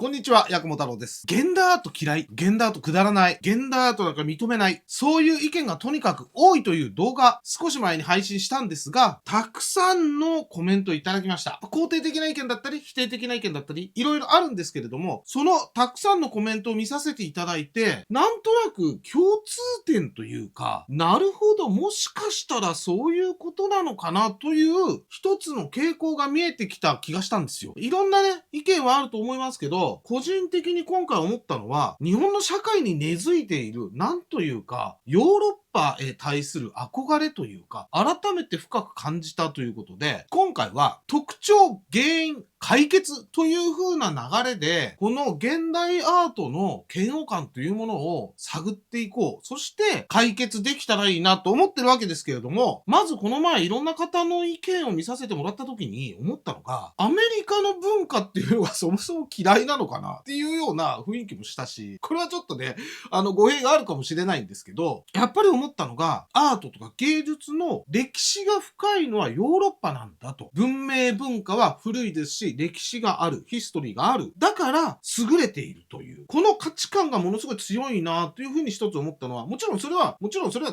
こんにちは、ヤクモ太郎です。現代アート嫌い、現代アートくだらない、現代アートなんか認めない、そういう意見がとにかく多いという動画、少し前に配信したんですが、たくさんのコメントいただきました。肯定的な意見だったり、否定的な意見だったり、いろいろあるんですけれども、そのたくさんのコメントを見させていただいて、なんとなく共通点というか、なるほど、もしかしたらそういうことなのかなという一つの傾向が見えてきた気がしたんですよ。いろんなね、意見はあると思いますけど、個人的に今回思ったのは、日本の社会に根付いている、なんというか、ヨーロッパへ対する憧れというか、改めて深く感じたということで、今回は特徴、原因、解決という風な流れで、この現代アートの嫌悪感というものを探っていこう。そして解決できたらいいなと思ってるわけですけれども、まずこの前いろんな方の意見を見させてもらった時に思ったのが、アメリカの文化っていうのがそもそも嫌いなのかなっていうような雰囲気もしたし、これはちょっとね、語弊があるかもしれないんですけど、やっぱり思ったのが、アートとか芸術の歴史が深いのはヨーロッパなんだと。文明文化は古いですし、歴史がある、ヒストリーがある。だから優れているという。この価値観がものすごい強いなというふうに一つ思ったのは、もちろんそれは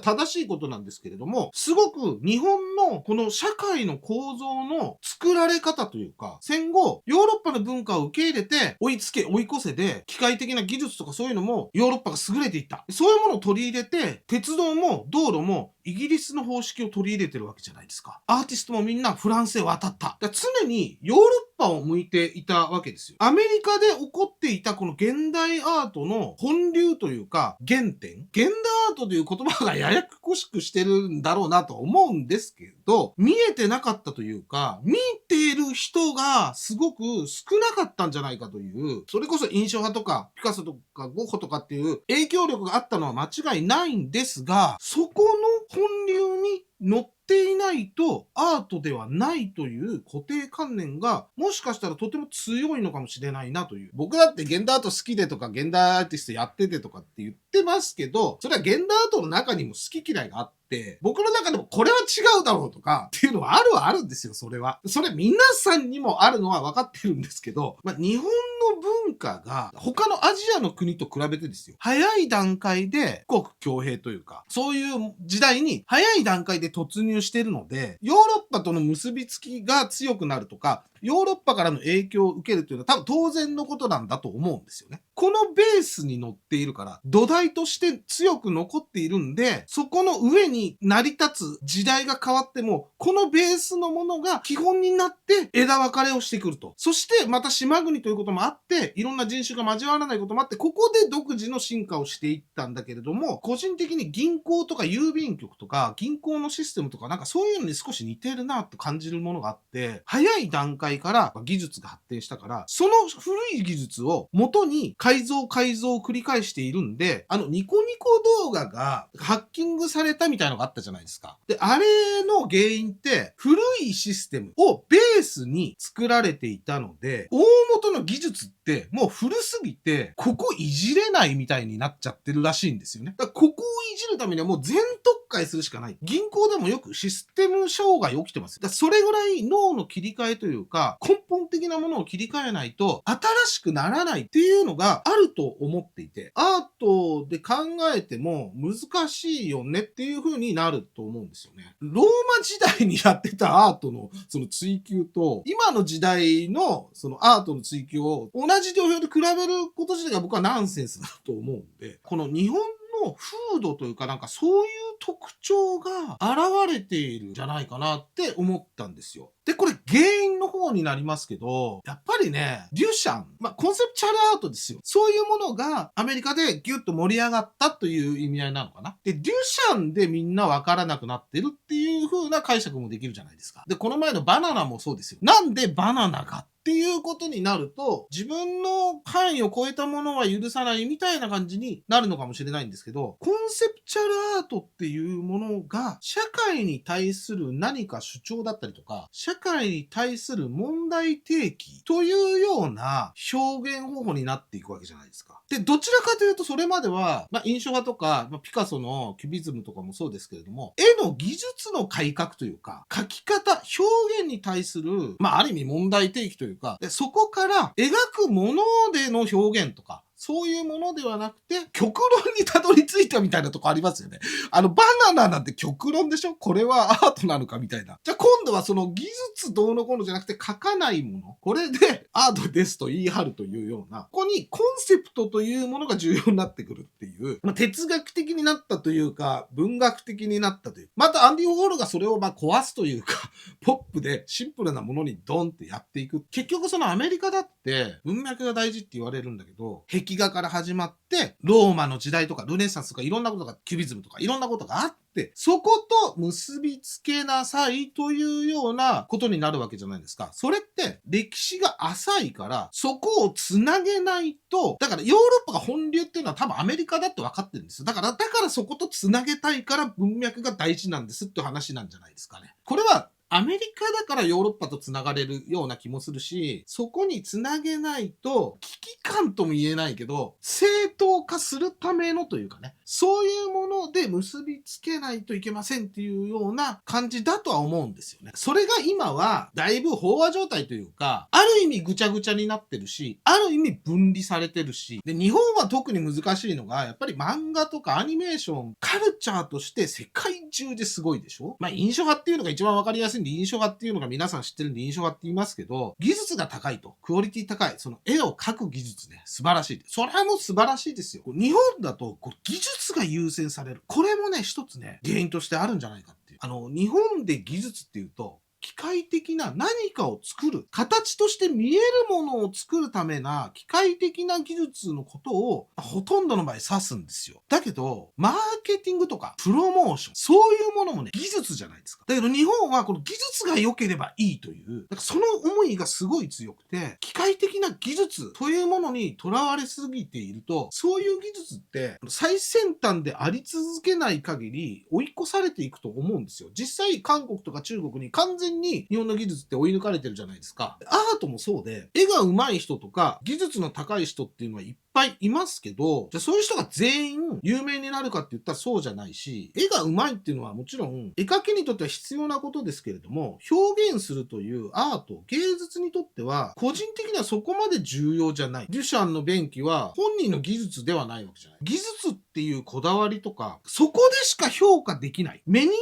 正しいことなんですけれども、すごく日本のこの社会の構造の作られ方というか、戦後、ヨーロッパの文化を受け入れて、追いつけ、追い越せで、機械的な技術とかそういうのもヨーロッパが優れていった。そういうものを取り入れて、鉄道も道路もイギリスの方式を取り入れてるわけじゃないですか。アーティストもみんなフランスへ渡った。だから常にヨーロッパを向いていたわけですよ。アメリカで起こっていたこの現代アートの本流というか原点。現代アートという言葉がややこしくしてるんだろうなと思うんですけど、見えてなかったというか、見ている人がすごく少なかったんじゃないかという、それこそ印象派とかピカソとかゴッホとかっていう影響力があったのは間違いないんですが、そこの本流に乗っていないとアートではないという固定観念がもしかしたらとても強いのかもしれないなという。僕だって現代アート好きでとか現代アーティストやっててとかって言ってますけど、それは現代アートの中にも好き嫌いがあって、僕の中でもこれは違うだろうとかっていうのはあるんですよ、それは。それ皆さんにもあるのは分かってるんですけど、日本の文化が他のアジアの国と比べてですよ、早い段階で国強兵というか、そういう時代に早い段階で突入しているので、ヨーロッパとの結びつきが強くなるとか、ヨーロッパからの影響を受けるというのは多分当然のことなんだと思うんですよね。このベースに乗っているから、土台として強く残っているんで、そこの上に成り立つ時代が変わっても、このベースのものが基本になって枝分かれをしてくると。そしてまた島国ということもあって、いろんな人種が交わらないこともあって、ここで独自の進化をしていったんだけれども、個人的に銀行とか郵便局とか銀行のシステムとかなんかそういうのに少し似てるなと感じるものがあって、早い段階から技術が発展したから、その古い技術を元に改造を繰り返しているんで、ニコニコ動画がハッキングされたみたいなのがあったじゃないですか。で、あれの原因って、古いシステムをベースに作られていたので、大元の技術ってもう古すぎて、ここいじれないみたいになっちゃってるらしいんですよね。だからここをいじるためにはもう全特化するしかない。銀行でもよくシステム障害起きてます。だからそれぐらい脳の切り替えというか、根本的なものを切り替えないと、新しくならないっていうのがあると思っていて、アートで考えても難しいよねっていう風になると思うんですよね。ローマ時代にやってたアートのその追求と、今の時代のそのアートの追求を同じ土俵で比べること自体が僕はナンセンスだと思うんで、この日本の風土というかなんかそういう特徴が現れているんじゃないかなって思ったんですよ。で、これ原因の方になりますけど、やっぱりね、デュシャン、コンセプチュアルアートですよ。そういうものがアメリカでギュッと盛り上がったという意味合いなのかな。で、デュシャンでみんなわからなくなってるっていう風な解釈もできるじゃないですか。で、この前のバナナもそうですよ。なんでバナナがっていうことになると、自分の範囲を超えたものは許さないみたいな感じになるのかもしれないんですけど、コンセプチュアルアートっていうものが、社会に対する何か主張だったりとか、社会に対する問題提起というような表現方法になっていくわけじゃないですか。で、どちらかというとそれまでは、印象派とか、ピカソのキュビズムとかもそうですけれども、絵の技術の改革というか、描き方、表現に対する、ある意味問題提起といういうか、でそこから描くものでの表現とか、そういうものではなくて、極論にたどり着いたみたいなとこありますよね。バナナなんて極論でしょ？これはアートなのかみたいな。じゃあ今度はその技術どうのこうのじゃなくて書かないもの。これでアートですと言い張るというような、ここにコンセプトというものが重要になってくるっていう、哲学的になったというか、文学的になったという。またアンディ・ウォーホルがそれを壊すというか、ポップでシンプルなものにドンってやっていく。結局そのアメリカだって文脈が大事って言われるんだけど、壁画から始まって、ローマの時代とかルネサンスとかいろんなことが、キュビズムとかいろんなことがあって、そこと結びつけなさいというようなことになるわけじゃないですか。それって歴史が浅いから、そこをつなげないと、だからヨーロッパが本流っていうのは多分アメリカだって分かってるんですよ。だからそことつなげたいから文脈が大事なんですって話なんじゃないですかね。これはアメリカだからヨーロッパとつながれるような気もするし、そこにつなげないと、危機感とも言えないけど、正当化するためのというかね、そういうもので結びつけないといけませんっていうような感じだとは思うんですよね。それが今は、だいぶ飽和状態というか、ある意味ぐちゃぐちゃになってるし、ある意味分離されてるし、で、日本は特に難しいのが、やっぱり漫画とかアニメーション、カルチャーとして世界中ですごいでしょ？印象派っていうのが一番わかりやすいんで、印象派っていうのが皆さん知ってるんで印象派って言いますけど、技術が高いと、クオリティ高い、その絵を描く技術ね、素晴らしい。それはもう素晴らしいですよ。日本だと技術が優先される。これもね、一つね、原因としてあるんじゃないかっていう。日本で技術っていうと、機械的な何かを作る、形として見えるものを作るためな機械的な技術のことをほとんどの場合指すんですよ。だけど、マーケティングとかプロモーション、そういうものもね、技術じゃないですか。だけど日本はこの技術が良ければいいという、その思いがすごい強くて、機械的な技術というものにとらわれすぎていると、そういう技術って最先端であり続けない限り追い越されていくと思うんですよ。実際韓国とか中国に完全に日本の技術って追い抜かれてるじゃないですか。アートもそうで、絵が上手い人とか技術の高い人っていうのはいっぱいいますけど、じゃあそういう人が全員有名になるかって言ったらそうじゃないし、絵が上手いっていうのはもちろん絵描きにとっては必要なことですけれども、表現するというアート、芸術にとっては個人的にはそこまで重要じゃない。デュシャンの便器は本人の技術ではないわけじゃない。技術っていうこだわりとか、そこでしか評価できない。目に見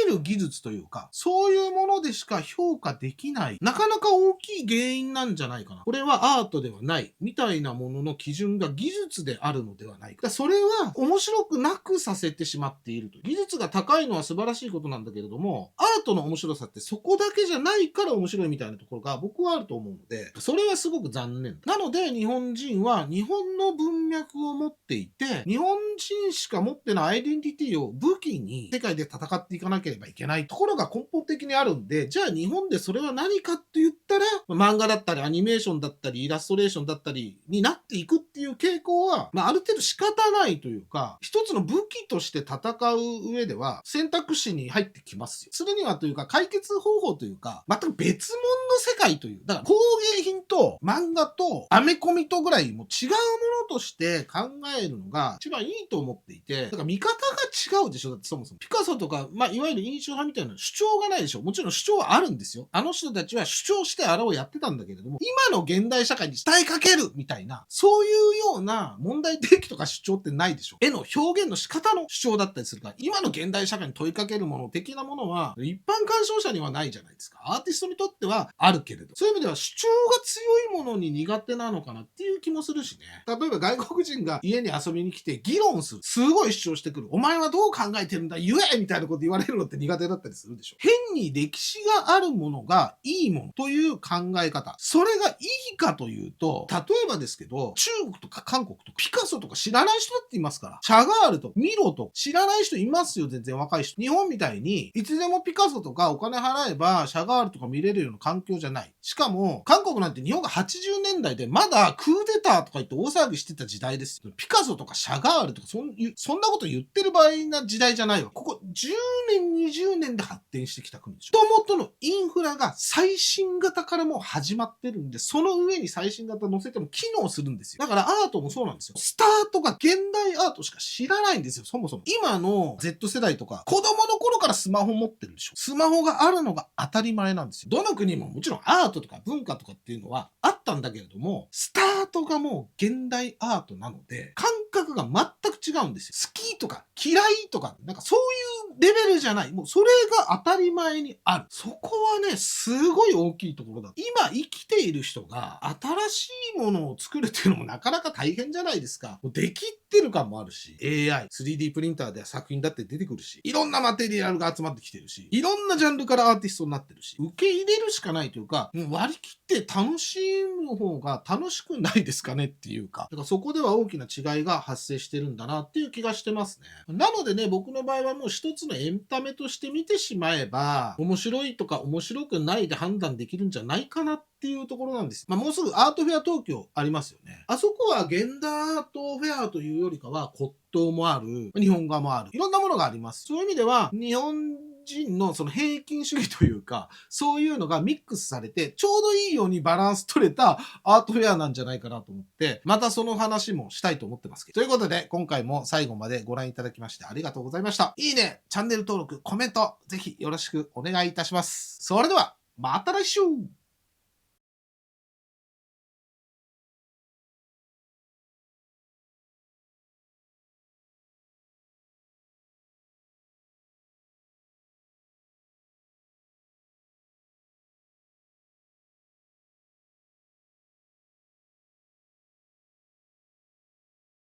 える技術というか、そういうものでしか評価できない。なかなか大きい原因なんじゃないかな。これはアートではない。みたいなものの基準が技術であるのではないか。それは面白くなくさせてしまっていると。技術が高いのは素晴らしいことなんだけれども、アートの面白さってそこだけじゃないから面白いみたいなところが僕はあると思うので、それはすごく残念だ。なので日本人は日本の文脈を持っていて、日本人しか持ってないアイデンティティを武器に世界で戦っていかなければいけないところが根本的にあるんで、じゃあ日本でそれは何かって言ったら、漫画だったりアニメーションだったりイラストレーションだったりになっていくっていう傾向は、ある程度仕方ないというか、一つの武器として戦う上では選択肢に入ってきますよ。するにはというか解決方法というか、全く別物の世界という、だから工芸品と漫画とアメコミとぐらいもう違うものとして考えるのが一番いいと思っていて、だから見方が違うでしょ。だってそもそもピカソとか、いわゆる印象派みたいな主張がないでしょ。もちろん主張はあるんですよ。あの人たちは主張してあれをやってたんだけれども、今の現代社会に伝えかけるみたいな、そういうような問題提起とか主張ってないでしょ。絵の表現の仕方の主張だったりするから、今の現代社会に問いかけるもの的なものは一般鑑賞者にはないじゃないですか。アーティストにとってはあるけれど、そういう意味では主張が強いものに苦手なのかなっていう気もするしね。例えば外国人が家に遊びに来て議論する。すごい主張してくる。お前はどう考えてるんだ言えみたいなこと言われるのって苦手だったりするでしょ。変に歴史があるものがいいものという考え方。それがいいかというと、例えばですけど、中国とか韓国とかピカソとか知らない人だっていますから。シャガールとミロと知らない人いますよ、全然若い人。日本みたいに、いつでもピカソとかお金払えばシャガールとか見れるような環境じゃない。しかも、韓国なんて日本が80年代でまだクーデターとか言って大騒ぎししてた時代ですよ。ピカソとかシャガールとかそんなこと言ってる場合な時代じゃないわ。ここ10年、20年で発展してきた国でしょ。元々のインフラが最新型からもう始まってるんで、その上に最新型乗せても機能するんですよ。だからアートもそうなんですよ。スタートが現代アートしか知らないんですよ、そもそも。今の Z 世代とか、子供の頃からスマホ持ってるでしょ。スマホがあるのが当たり前なんですよ。どの国ももちろんアートとか文化とかっていうのはあったんだけれども、スタートがもう現代アートなので、感覚が全く違うんですよ。好きとか嫌いとか、なんかそういうレベルじゃない。もうそれが当たり前にある。そこはね、すごい大きいところだ。今生きている人が新しいものを作るっていうのもなかなか大変じゃないですか。もうできってる感もあるし、AI、3D プリンターで作品だって出てくるし、いろんなマテリアルが集まってきてるし、いろんなジャンルからアーティストになってるし、受け入れるしかないというか、もう割り切って楽しむ方が楽しくないですかねっていうか、だからそこでは大きな違いが発生してるんだなっていう気がしてますね。なのでね、僕の場合はもう一つのエンタメとして見てしまえば、面白いとか面白くないで判断できるんじゃないかなっていうところなんです。もうすぐアートフェア東京ありますよね。あそこは現代アートフェアというよりかは骨董もある、日本画もある、いろんなものがあります。そういう意味では、日本人のその平均主義というか、そういうのがミックスされて、ちょうどいいようにバランス取れたアートフェアなんじゃないかなと思って、またその話もしたいと思ってますけど。ということで、今回も最後までご覧いただきましてありがとうございました。いいね、チャンネル登録、コメント、ぜひよろしくお願いいたします。それでは、また来週。